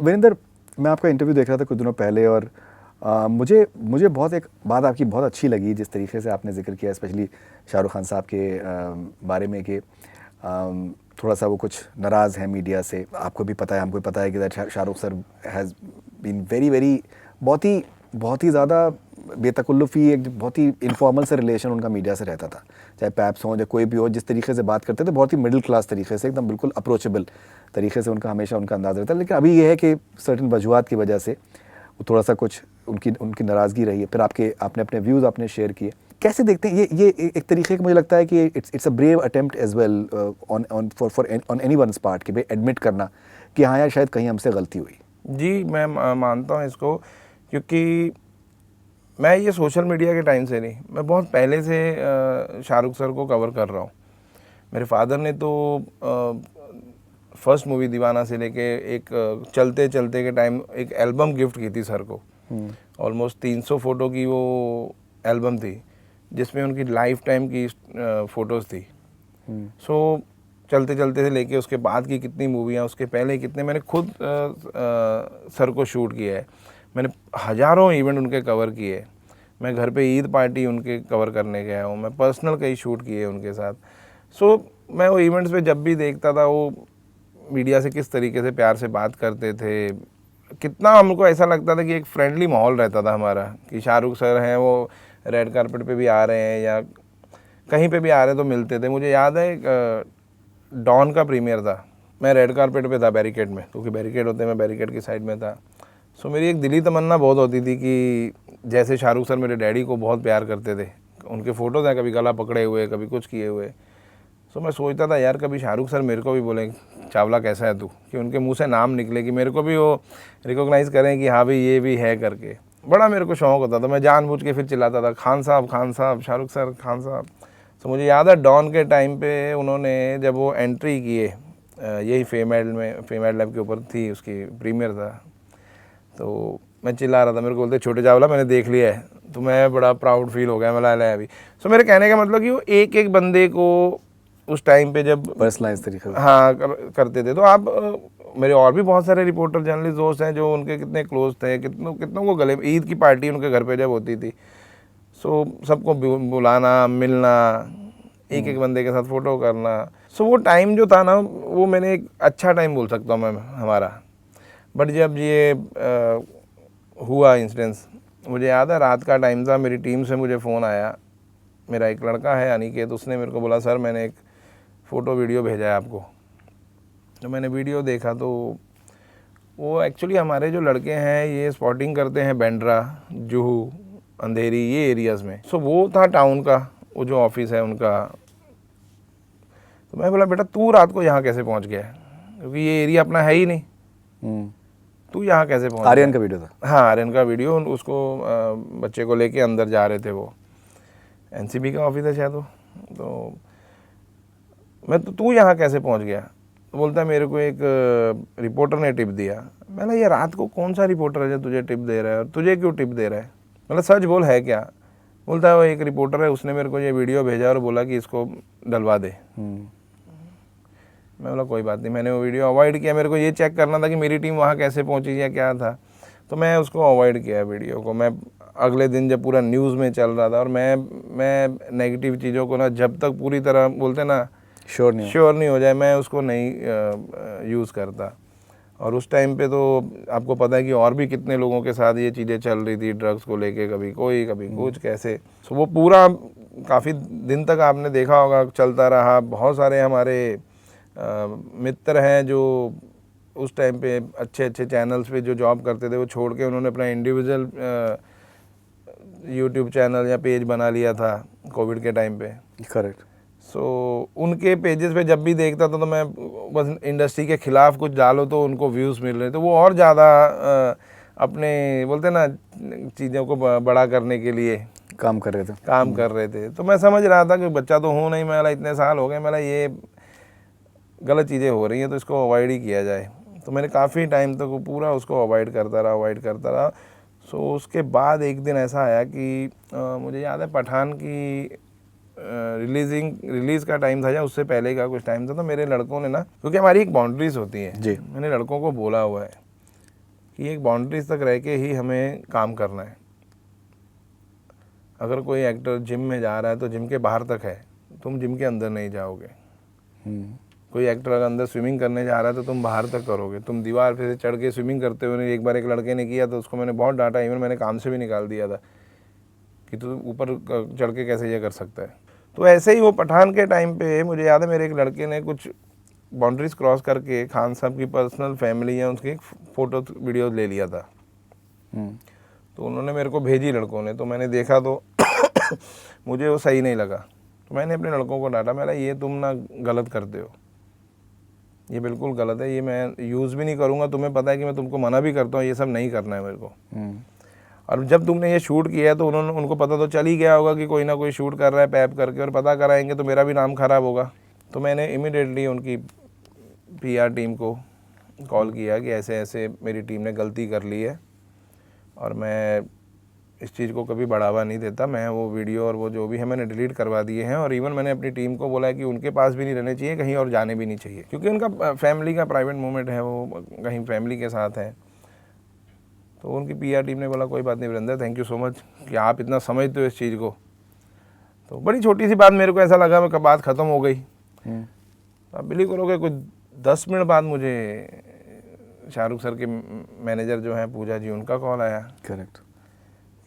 वीरेंद्र, मैं आपका इंटरव्यू देख रहा था कुछ दिनों पहले और मुझे बहुत एक बात आपकी बहुत अच्छी लगी जिस तरीके से आपने जिक्र किया, स्पेशली शाहरुख खान साहब के बारे में कि थोड़ा सा वो कुछ नाराज़ हैं मीडिया से। आपको भी पता है, हमको भी पता है कि Shahrukh sir has been very very बहुत ही ज़्यादा बेतकल्लुफ़ी, एक बहुत ही इनफॉर्मल से रिलेशन उनका मीडिया से रहता था। चाहे पैप्स हों या कोई भी हो, जिस तरीके से बात करते थे बहुत ही मिडिल क्लास तरीके से, एकदम बिल्कुल अप्रोचेबल तरीके से उनका हमेशा उनका अंदाज़ रहता है। लेकिन अभी ये है कि सर्टेन वजूहत की वजह से वो थोड़ा सा कुछ उनकी नाराज़गी रही है। फिर आपने अपने व्यूज़ आपने शेयर किए। कैसे देखते हैं ये एक तरीके का, मुझे लगता है कि it's a brave attempt as well on anyone's part कि भाई एडमिट करना कि हाँ यार शायद कहीं हमसे गलती हुई। जी, मैं मानता हूँ इसको, क्योंकि मैं ये सोशल मीडिया के टाइम से नहीं, मैं बहुत पहले से शाहरुख सर को कवर कर रहा हूँ। मेरे फादर ने तो फर्स्ट मूवी दीवाना से लेके एक चलते चलते के टाइम एक एल्बम गिफ्ट की थी सर को। ऑलमोस्ट 300 फ़ोटो की वो एल्बम थी जिसमें उनकी लाइफ टाइम की फ़ोटोज़ थी। सो चलते चलते से लेके उसके बाद की कितनी मूवियाँ, उसके पहले कितने मैंने खुद सर को शूट किया है। मैंने हज़ारों इवेंट उनके कवर किए। मैं घर पे ईद पार्टी उनके कवर करने गया हूँ। मैं पर्सनल कई शूट किए उनके साथ। सो मैं वो इवेंट्स पे जब भी देखता था वो मीडिया से किस तरीके से प्यार से बात करते थे, कितना हमको ऐसा लगता था कि एक फ्रेंडली माहौल रहता था हमारा, कि शाहरुख सर हैं वो रेड कारपेट पे भी आ रहे हैं या कहीं पे भी आ रहे हैं तो मिलते थे। मुझे याद है डॉन का प्रीमियर था, मैं रेड कारपेट पे था बैरिकेड में, क्योंकि बैरिकेड होते हैं, मैं बैरिकेड की साइड में था। सो मेरी एक दिली तमन्ना बहुत होती थी कि जैसे शाहरुख सर मेरे डैडी को बहुत प्यार करते थे, उनके फ़ोटोज़ हैं कभी गला पकड़े हुए, कभी कुछ किए हुए। सो मैं सोचता था यार कभी शाहरुख सर मेरे को भी बोलें चावला कैसा है तू, कि उनके मुंह से नाम निकले, कि मेरे को भी वो रिकॉग्नाइज़ करें कि हाँ भाई ये भी है करके। बड़ा मेरे को शौक़ होता था, मैं जानबूझ के फिर चिल्लाता था खान साहब शाहरुख सर खान साहब। तो मुझे याद है डॉन के टाइम पे उन्होंने जब वो एंट्री किए, यही फेमेल लैब के ऊपर थी, उसकी प्रीमियर था, तो मैं चिल्ला रहा था, मेरे को बोलते छोटे चावला मैंने देख लिया है, तो मैं बड़ा प्राउड फील हो गया, मैं ला अभी। सो मेरे कहने का मतलब कि वो एक एक बंदे को उस टाइम पे जब पर्सनलाइज तरीके से हाँ करते थे। तो आप मेरे और भी बहुत सारे रिपोर्टर जर्नलिस्ट दोस्त हैं जो उनके कितने क्लोज थे, कितनों को गले, ईद की पार्टी उनके घर पे जब होती थी, सो सबको बुलाना, मिलना, एक एक बंदे के साथ फ़ोटो करना। सो वो टाइम जो था ना, वो मैंने एक अच्छा टाइम बोल सकता हूँ मैं हमारा। बट जब ये हुआ इंसिडेंस, मुझे याद है रात का टाइम था, मेरी टीम से मुझे फ़ोन आया, मेरा एक लड़का है अनिकेत, उसने मेरे को बोला सर मैंने एक फ़ोटो वीडियो भेजा है आपको। तो मैंने वीडियो देखा तो वो एक्चुअली हमारे जो लड़के हैं ये स्पॉटिंग करते हैं बैंड्रा, जुहू, अंधेरी, ये एरियाज़ में। सो वो था टाउन का, वो जो ऑफिस है उनका। तो मैं बोला बेटा तू रात को यहाँ कैसे पहुँच गया, क्योंकि ये एरिया अपना है ही नहीं, तू यहाँ कैसे पहुँच गया। आर्यन का वीडियो था। हाँ आर्यन का वीडियो, उसको बच्चे को लेके अंदर जा रहे थे, वो एनसीबी का ऑफिस है शायद वो। तो मैं तो तू यहाँ कैसे पहुँच गया, तो बोलता है मेरे को एक रिपोर्टर ने टिप दिया। मैंने ये रात को कौन सा रिपोर्टर है जो तुझे टिप दे रहा है, और तुझे क्यों टिप दे रहा है, मतलब सच बोल है क्या। बोलता है वो एक रिपोर्टर है, उसने मेरे को ये वीडियो भेजा और बोला कि इसको डलवा दे। मैं बोला कोई बात नहीं, मैंने वो वीडियो अवॉइड किया, मेरे को ये चेक करना था कि मेरी टीम वहाँ कैसे पहुँची या क्या था, तो मैं उसको अवॉइड किया वीडियो को। मैं अगले दिन जब पूरा न्यूज़ में चल रहा था, और मैं नेगेटिव चीज़ों को ना जब तक पूरी तरह बोलते ना श्योर नहीं हो जाए, मैं उसको नहीं यूज़ करता। और उस टाइम पे तो आपको पता है कि और भी कितने लोगों के साथ ये चीज़ें चल रही थी ड्रग्स को लेके, कभी कोई कभी कुछ कैसे। सो वो पूरा काफ़ी दिन तक आपने देखा होगा चलता रहा। बहुत सारे हमारे मित्र हैं जो उस टाइम पे अच्छे अच्छे चैनल्स पे जो जॉब करते थे, वो छोड़ के उन्होंने अपना इंडिविजुअल यूट्यूब चैनल या पेज बना लिया था कोविड के टाइम पे। करेक्ट। सो उनके पेजेस पे जब भी देखता था तो मैं बस इंडस्ट्री के ख़िलाफ़ कुछ डालो तो उनको व्यूज़ मिल रहे थे, वो और ज़्यादा अपने बोलते ना चीज़ों को बड़ा करने के लिए काम कर रहे थे। तो मैं समझ रहा था कि बच्चा तो हूँ नहीं, मैं इतने साल हो गए, मैं ये गलत चीज़ें हो रही हैं तो इसको अवॉइड ही किया जाए। तो मैंने काफ़ी टाइम तक वो पूरा उसको अवॉइड करता रहा। सो उसके बाद एक दिन ऐसा आया कि मुझे याद है पठान की रिलीज़ का टाइम था या उससे पहले का कुछ टाइम था, तो मेरे लड़कों ने ना, क्योंकि हमारी एक बाउंड्रीज होती है जी, मैंने लड़कों को बोला हुआ है कि एक बाउंड्रीज तक रह के ही हमें काम करना है। अगर कोई एक्टर जिम में जा रहा है तो जिम के बाहर तक है, तुम जिम के अंदर नहीं जाओगे। कोई एक्टर अगर अंदर स्विमिंग करने जा रहा है तो तुम बाहर तक करोगे। तुम दीवार पे से चढ़ के स्विमिंग करते हुए, एक बार एक लड़के ने किया तो उसको मैंने बहुत डांटा, इवन मैंने काम से भी निकाल दिया था कि तू ऊपर चढ़ के कैसे ये कर सकता है। तो ऐसे ही वो पठान के टाइम पे मुझे याद है मेरे एक लड़के ने कुछ बाउंड्रीज क्रॉस करके खान साहब की पर्सनल फैमिली या उसकी फ़ोटो वीडियो ले लिया था। तो उन्होंने मेरे को भेजी लड़कों ने, तो मैंने देखा तो मुझे वो सही नहीं लगा। तो मैंने अपने लड़कों को डांटा, मैंने ये तुम ना गलत करते हो, ये बिल्कुल गलत है, ये मैं यूज़ भी नहीं करूँगा। तुम्हें पता है कि मैं तुमको मना भी करता हूँ, ये सब नहीं करना है मेरे को। और जब तुमने ये शूट किया तो उनको पता तो चल ही गया होगा कि कोई ना कोई शूट कर रहा है पैप करके, और पता कराएंगे तो मेरा भी नाम ख़राब होगा। तो मैंने इमीडिएटली उनकी PR टीम को कॉल किया कि ऐसे ऐसे मेरी टीम ने गलती कर ली है और मैं इस चीज़ को कभी बढ़ावा नहीं देता। मैं वो वीडियो और वो जो भी है मैंने डिलीट करवा दिए हैं, और इवन मैंने अपनी टीम को बोला है कि उनके पास भी नहीं रहने चाहिए, कहीं और जाने भी नहीं चाहिए, क्योंकि उनका फैमिली का प्राइवेट मोमेंट है, वो कहीं फैमिली के साथ है। तो उनकी PR टीम ने बोला कोई बात नहीं Virender, thank you so much कि आप इतना समझते हो इस चीज़ को। तो बड़ी छोटी सी बात, मेरे को ऐसा लगा मैं बात ख़त्म हो गई। आप बिलीव करोगे कुछ 10 मिनट बाद मुझे शाहरुख सर के मैनेजर जो हैं पूजा जी, उनका कॉल आया। करेक्ट।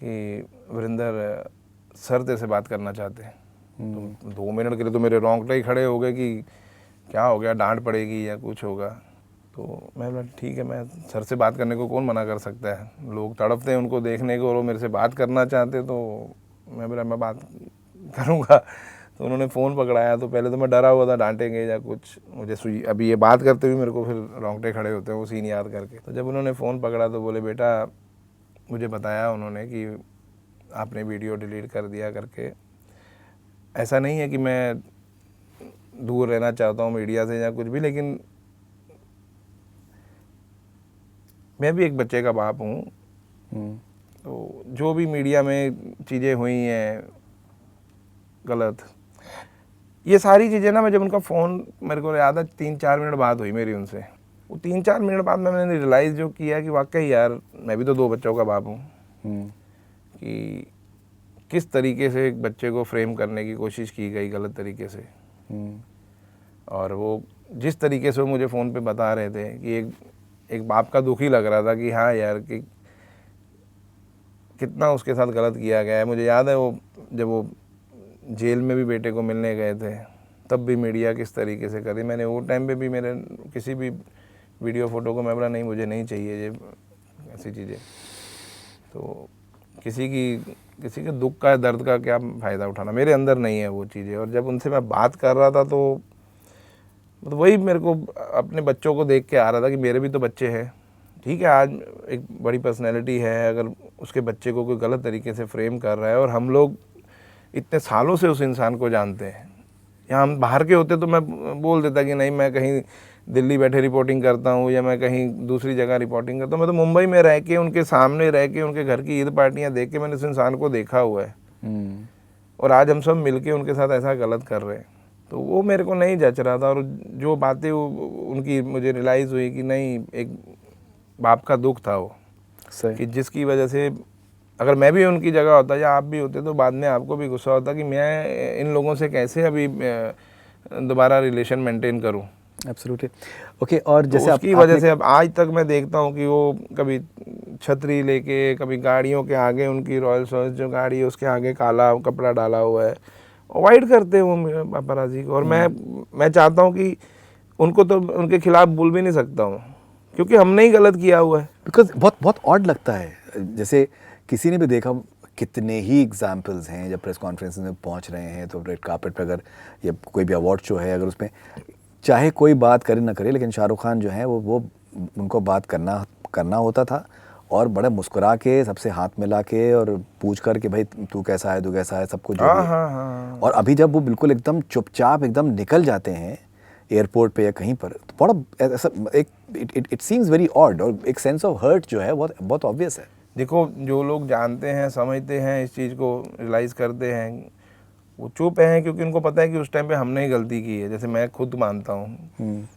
कि वीरेंद्र सर तेरे से बात करना चाहते हैं। तो 2 मिनट के लिए तो मेरे रोंगटे ही खड़े हो गए कि क्या हो गया, डांट पड़ेगी या कुछ होगा। तो मैं बोला ठीक है, मैं सर से बात करने को कौन मना कर सकता है, लोग तड़पते हैं उनको देखने को और वो मेरे से बात करना चाहते, तो मैं बोला मैं बात करूँगा। तो उन्होंने फ़ोन पकड़ाया, तो पहले तो मैं डरा हुआ था डांटेंगे या कुछ, मुझे अभी ये बात करते हुए मेरे को फिर रोंगटे खड़े होते हैं वो सीन याद करके। तो जब उन्होंने फ़ोन पकड़ा तो बोले बेटा, मुझे बताया उन्होंने कि आपने वीडियो डिलीट कर दिया करके। ऐसा नहीं है कि मैं दूर रहना चाहता हूँ मीडिया से या कुछ भी, लेकिन मैं भी एक बच्चे का बाप हूँ। तो जो भी मीडिया में चीज़ें हुई हैं गलत, ये सारी चीज़ें ना, मैं जब उनका फ़ोन, मेरे को याद है 3-4 मिनट बात हुई मेरी उनसे, वो 3-4 मिनट बाद में मैंने रियलाइज़ जो किया कि वाकई यार मैं भी तो 2 बच्चों का बाप हूँ। कि किस तरीके से एक बच्चे को फ्रेम करने की कोशिश की गई गलत तरीके से। और वो जिस तरीके से वो मुझे फ़ोन पे बता रहे थे कि एक बाप का दुख ही लग रहा था कि हाँ यार कि कितना उसके साथ गलत किया गया है। मुझे याद है वो जब वो जेल में भी बेटे को मिलने गए थे, तब भी मीडिया किस तरीके से करी। मैंने वो टाइम पे भी मेरे किसी भी वीडियो फ़ोटो को मैं बोला नहीं, मुझे नहीं चाहिए ये ऐसी चीज़ें। तो किसी के दुख का, दर्द का क्या फ़ायदा उठाना, मेरे अंदर नहीं है वो चीज़ें। और जब उनसे मैं बात कर रहा था तो मतलब वही मेरे को अपने बच्चों को देख के आ रहा था कि मेरे भी तो बच्चे हैं। ठीक है, आज एक बड़ी पर्सनैलिटी है, अगर उसके बच्चे को कोई गलत तरीके से फ्रेम कर रहा है, और हम लोग इतने सालों से उस इंसान को जानते हैं, या हम बाहर के होते तो मैं बोल देता कि नहीं मैं कहीं दिल्ली बैठे रिपोर्टिंग करता हूँ या मैं कहीं दूसरी जगह रिपोर्टिंग करता हूँ। मैं तो मुंबई में रह के, उनके सामने रह के, उनके घर की ईद पार्टियाँ देख के मैंने उस इंसान को देखा हुआ है। और आज हम सब मिलके उनके साथ ऐसा गलत कर रहे हैं, तो वो मेरे को नहीं जच रहा था। और जो बातें उनकी मुझे रियलाइज़ हुई कि नहीं, एक बाप का दुख था वो, कि जिसकी वजह से अगर मैं भी उनकी जगह होता या आप भी होते तो बाद में आपको भी गुस्सा होता कि मैं इन लोगों से कैसे अभी दोबारा रिलेशन मेंटेन करूं। एब्सोल्युटली। ओके, और तो जैसे उसकी वजह से अब आज तक मैं देखता हूं कि वो कभी छतरी लेके, कभी गाड़ियों के आगे, उनकी रॉयल्स रॉयल्स जो गाड़ी है उसके आगे काला कपड़ा डाला हुआ है, अवॉइड करते हैं वो पापराजी को। और मैं चाहता हूँ कि उनको तो उनके खिलाफ बोल भी नहीं सकता हूँ, क्योंकि हमने ही गलत किया हुआ है। बिकॉज बहुत ऑड लगता है, जैसे किसी ने भी देखा, कितने ही एग्जाम्पल्स हैं जब प्रेस कॉन्फ्रेंस में पहुंच रहे हैं तो रेड कार्पेट पर अगर या कोई भी अवार्ड शो है, अगर उसमें चाहे कोई बात करे ना करे, लेकिन शाहरुख खान जो है वो उनको बात करना होता था, और बड़े मुस्कुरा के सबसे हाथ मिला के और पूछ कर कि भाई तू कैसा है, सब कुछ जो भी है। और अभी जब वो बिल्कुल एकदम चुपचाप एकदम निकल जाते हैं एयरपोर्ट पे या कहीं पर, तो बड़ा ऐसा एक इट सीम्स वेरी ऑड, और एक सेंस ऑफ हर्ट जो है बहुत ऑब्वियस है। देखो, जो लोग जानते हैं, समझते हैं, इस चीज़ को रियलाइज़ करते हैं, वो चुप हैं क्योंकि उनको पता है कि उस टाइम पे हमने ही गलती की है। जैसे मैं खुद मानता हूँ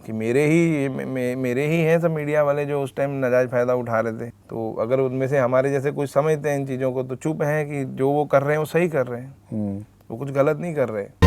कि मेरे ही हैं सब मीडिया वाले जो उस टाइम नाजायज़ फ़ायदा उठा रहे थे। तो अगर उनमें से हमारे जैसे कुछ समझते हैं इन चीज़ों को तो चुप हैं कि जो वो कर रहे हैं वो सही कर रहे हैं, वो कुछ गलत नहीं कर रहे।